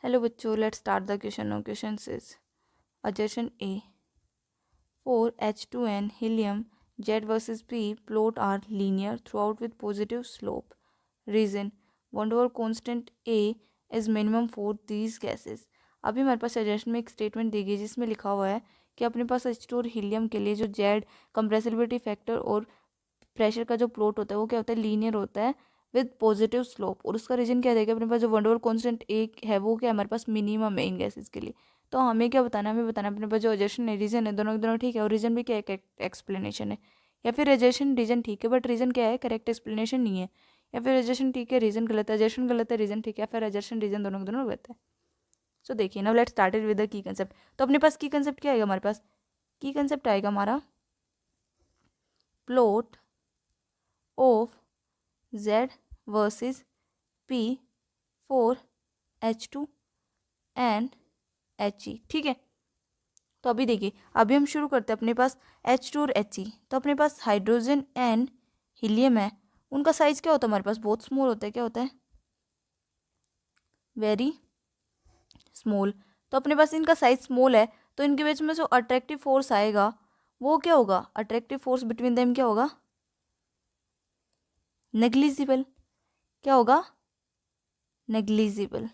Hello बच्चों, let's start the question. Now question is adjacent A. For H2N helium Z versus P plot are linear throughout with positive slope. Reason: van der Waals constant A is minimum for these gases. अभी हमारे पास suggestion में एक statement दी गई जिसमें लिखा हुआ है कि अपने पास H2 और हीलियम के लिए जो Z कंप्रेसिबिलिटी फैक्टर और प्रेशर का जो प्लॉट होता है वो क्या होता है, लीनियर होता है विद पॉजिटिव स्लोप. और उसका रीजन क्या देगा, अपने पास जो वन डेर कांस्टेंट एक है वो क्या हमारे पास मिनिमम है इन गैसेस के लिए. तो हमें क्या बताना है, हमें बताना है अपने पास जो एजेशन है रीजन है दोनों दोनों ठीक है और रीजन भी क्या है, एक्सप्लेनेशन है. या फिर एजेशन रीजन ठीक है बट रीजन क्या है, करेक्ट एक्सप्लेनेशन नहीं है. या फिर एजेशन ठीक है रीजन गलत है, एजेशन गलत है रीजन ठीक है, या फिर एजेशन रीजन दोनों दोनों गलत है. सो देखिए ना, let's started with the key concept. तो अपने पास की कंसेप्ट क्या आएगा, हमारे पास की कंसेप्ट आएगा हमारा plot of Z versus P for H2 and He. ठीक है. तो अभी देखिए, अभी हम शुरू करते हैं. अपने पास H2 और He, तो अपने पास हाइड्रोजन एंड हीलियम है. उनका साइज क्या होता है, हमारे पास बहुत स्मॉल होता है. क्या होता है, वेरी स्मॉल. तो अपने पास इनका साइज स्मॉल है तो इनके बीच में जो अट्रैक्टिव फोर्स आएगा वो क्या होगा, अट्रैक्टिव फोर्स बिटवीन देम क्या होगा, नेग्लिजिबल. क्या होगा, नेग्लिजिबल.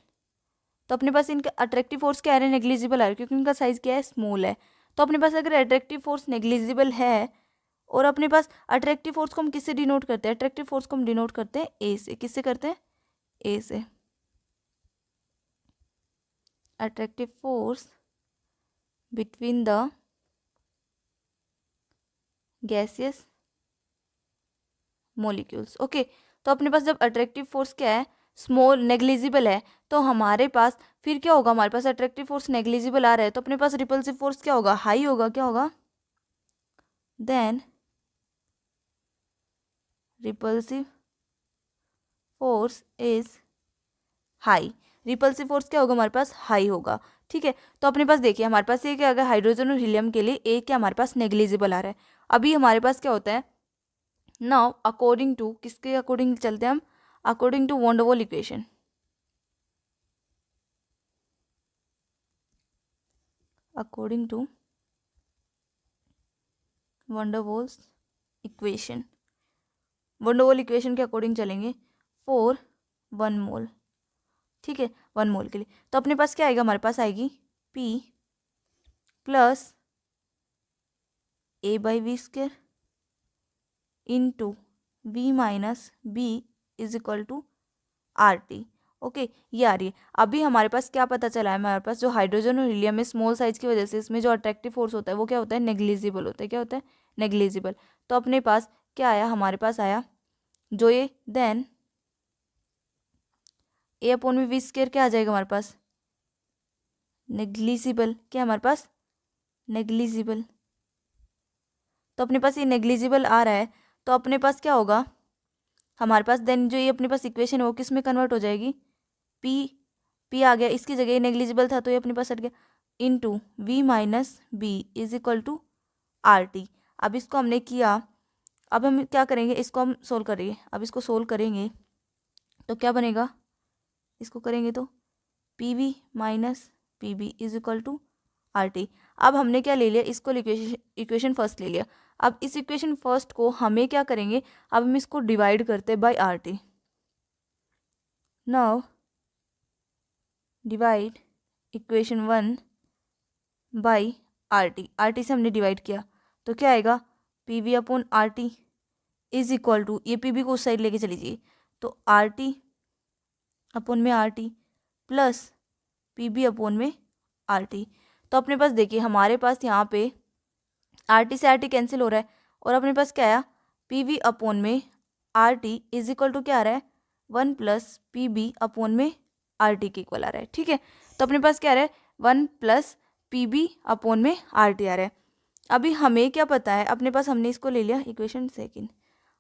तो अपने पास इनका अट्रैक्टिव फोर्स क्या आ रहा है, नेग्लिजिबल आ रहा है क्योंकि इनका साइज क्या है, स्मॉल है. तो अपने पास अगर अट्रैक्टिव फोर्स नेग्लिजिबल है और अपने पास अट्रैक्टिव फोर्स को हम किससे डिनोट करते हैं, अट्रैक्टिव फोर्स को हम डिनोट करते हैं ए से. किससे करते हैं, ए से. Attractive force between the gaseous molecules. Okay. तो अपने पास जब अट्रैक्टिव फोर्स क्या है, स्मॉल नेग्लिजिबल है, तो हमारे पास फिर क्या होगा, हमारे पास अट्रैक्टिव फोर्स नेग्लिजिबल आ रहा है तो अपने पास रिपल्सिव फोर्स क्या होगा, हाई होगा. क्या होगा, then repulsive force is high. Repulsive force क्या होगा, हमारे पास हाई होगा. ठीक है. तो अपने पास देखिए, हमारे पास ये क्या, अगर हाइड्रोजन और हीलियम के लिए ए क्या हमारे पास नेग्लिजिबल आ रहा है. अभी हमारे पास क्या होता है, नाउ अकॉर्डिंग टू, किसके अकॉर्डिंग चलते हैं हम, according to van der Waals equation. According to van der Waals equation, van der Waals equation के अकॉर्डिंग चलेंगे फॉर 1 मोल. ठीक है, 1 मोल के लिए. तो अपने पास क्या आएगा, हमारे पास आएगी P plus A/V² into V minus B is equal to RT. Okay, ये आ रही है. अभी हमारे पास क्या पता चला है, हमारे पास जो हाइड्रोजन और हीलियम में स्मॉल साइज की वजह से इसमें जो अट्रैक्टिव फोर्स होता है वो क्या होता है, नेग्लिजिबल होता है. क्या होता है, नेग्लिजिबल. तो अपने पास क्या आया, हमारे पास आया जो ये देन A/V² क्या आ जाएगा हमारे पास, नेग्लिजिबल. क्या हमारे पास, नेग्लिजिबल. तो अपने पास ये नेग्लिजिबल आ रहा है तो अपने पास क्या होगा, हमारे पास देन जो ये अपने पास इक्वेशन है वो किस में कन्वर्ट हो जाएगी, पी आ गया, इसकी जगह ये नेग्लिजिबल था तो ये अपने पास हट गया, into V minus B is equal to RT. अब इसको हमने किया, अब हम क्या करेंगे, इसको हम सोल्व करेंगे. अब इसको सोल्व करेंगे तो क्या बनेगा, इसको करेंगे तो PV minus PB is equal to RT. अब हमने क्या ले लिया, इसको इक्वेशन फर्स्ट ले लिया. अब इस इक्वेशन फर्स्ट को हमें क्या करेंगे, अब हम इसको डिवाइड करते हैं by RT. Now divide equation 1 by RT से हमने डिवाइड किया तो क्या आएगा, PV upon RT is equal to, ये PV को उस साइड लेके चली जाइए तो RT अपॉन में RT प्लस PB अपॉन में RT. तो अपने पास देखिए, हमारे पास यहाँ पे RT से RT कैंसिल हो रहा है और अपने पास क्या आया, PV अपॉन में RT इज इक्वल टू क्या आ रहा है, 1 प्लस PB अपॉन में RT के इक्वल आ रहा है. ठीक है. तो अपने पास क्या आ रहा है, 1 प्लस PB अपॉन में RT आ रहा है. अभी हमें क्या पता है, अपने पास हमने इसको ले लिया इक्वेशन सेकेंड.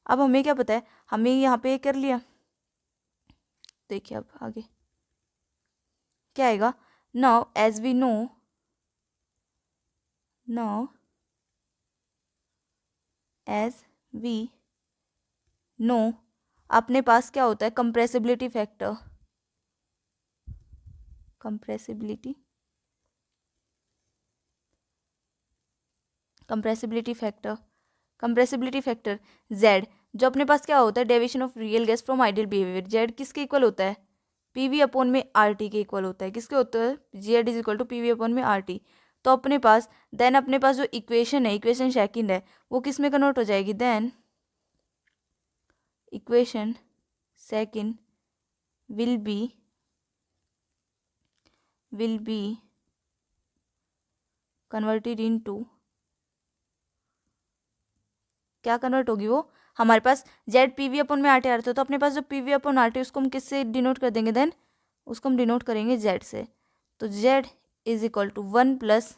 अब हमें क्या पता है, हमें यहाँ पे कर लिया. देखिए अब आगे क्या आएगा, now as we know, now as we know, अपने पास क्या होता है, compressibility factor. Compressibility factor z, जो अपने पास क्या होता है, deviation of real gas from ideal behaviour. z किसके इक्वल होता है, पीवी अपॉन में आरटी के इक्वल होता है। किसके होता है, z is equal to PV upon में आरटी। तो अपने पास देन अपने पास जो इक्वेशन है, इक्वेशन सेकंड है, वो किस में कन्वर्ट हो जाएगी, then equation second will be converted into, क्या कन्वर्ट होगी वो, हमारे पास जेड पीवी अपन में आर टी आ रहा था, तो अपने पास जो पीवी अपन आर टी उसको हम किससे डिनोट कर देंगे, देन उसको हम डिनोट करेंगे जेड से। तो Z is equal to 1 plus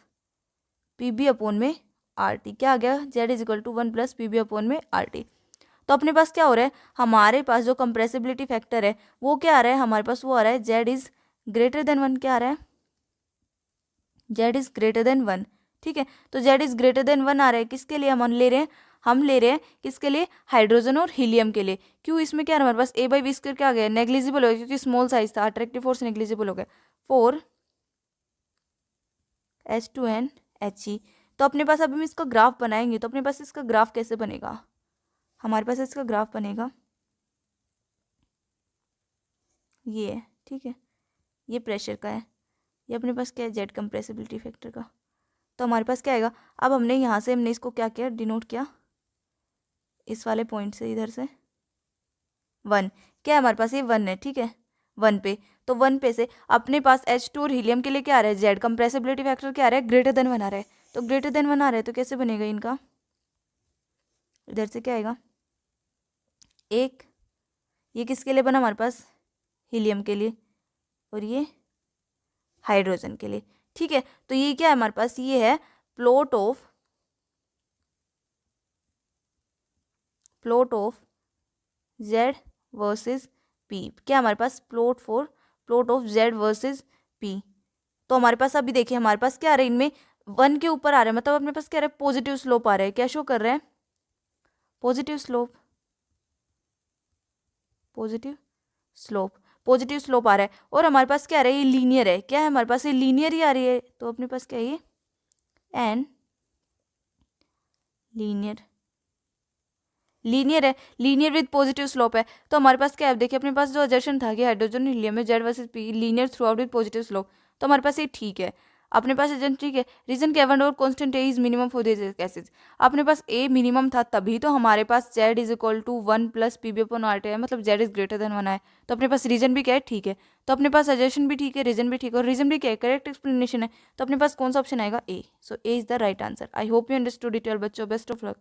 PB upon में आर टी। क्या आ गया, Z is equal to 1 plus PB upon में आर टी। तो अपने पास क्या हो रहा है, हमारे पास जो कंप्रेसिबिलिटी फैक्टर है वो क्या आ रहा है, हमारे पास वो आ रहा है जेड इज ग्रेटर देन 1। क्या आ रहा है, जेड इज ग्रेटर देन 1। ठीक है, तो जेड इज ग्रेटर देन 1 आ रहा है, किसके लिए हम ले रहे हैं, हम ले रहे हैं किसके लिए, हाइड्रोजन और हीलियम के लिए। क्यों, इसमें क्या है हमारे पास, ए बाई बी स्क्वायर क्या आ गया, नेग्लिजिबल हो गया, क्योंकि स्मॉल साइज था, अट्रैक्टिव फोर्स नेग्लिजिबल हो गया, 4H2NHe। तो अपने पास अब हम इसका ग्राफ बनाएंगे, तो अपने पास इसका ग्राफ कैसे बनेगा, हमारे पास इसका ग्राफ बनेगा ये है। ठीक है, ये प्रेशर का है, ये अपने पास क्या है, जेड कंप्रेसिबिलिटी फैक्टर का। तो हमारे पास क्या आएगा, अब हमने यहाँ से हमने इसको क्या किया, डिनोट किया इस वाले पॉइंट से, इधर से 1, क्या है हमारे पास, ये 1 है। ठीक है, 1 पे, तो 1 पे से अपने पास H2 और हीलियम के लिए क्या आ रहा है, जेड कंप्रेसिबिलिटी फैक्टर क्या आ रहा है, ग्रेटर देन 1 आ रहा है। तो ग्रेटर देन 1 आ रहा है, तो कैसे बनेगा इनका, इधर से क्या आएगा, एक, ये किसके लिए बना हमारे पास, हीलियम के लिए, और ये हाइड्रोजन के लिए। ठीक है, तो ये क्या है हमारे पास, ये है plot of Z versus P. क्या हमारे पास, plot of Z versus P. तो हमारे पास अभी देखिए, हमारे पास क्या आ रहा है, इनमें 1 के ऊपर आ रहा है, मतलब अपने पास क्या आ रहा है, पॉजिटिव स्लोप आ रहा है। क्या शो कर रहा है, पॉजिटिव स्लोप आ रहा है। और हमारे पास क्या आ रहा है, ये लीनियर है। क्या है हमारे पास, ये लीनियर ही आ रही है। तो अपने पास क्या है, ये एन लीनियर है, लीनियर विद पॉजिटिव स्लोप है। तो हमारे पास क्या है, देखिए अपने पास जो अजर्शन था कि हाइड्रोजन हीलियम में Z versus P linear through out with positive slope, तो हमारे पास ये ठीक है। अपने पास एजेंट ठीक है, रीजन के और constant a is minimum for this gases. अपने पास ए मिनिमम था, तभी तो हमारे पास Z is equal to 1 plus P B upon R T है, मतलब जेड इज ग्रेटर देन 1 है। तो अपने पास रीजन भी क्या है, ठीक है। तो अपने पास सजेशन भी ठीक है, रीजन भी ठीक है, और रीजन भी क्या है, करेक्ट एक्सप्लेनेशन है। तो अपने पास कौन सा ऑप्शन आएगा, A. So A is the right answer. I hope you understood it all बच्चों, बेस्ट ऑफ लक।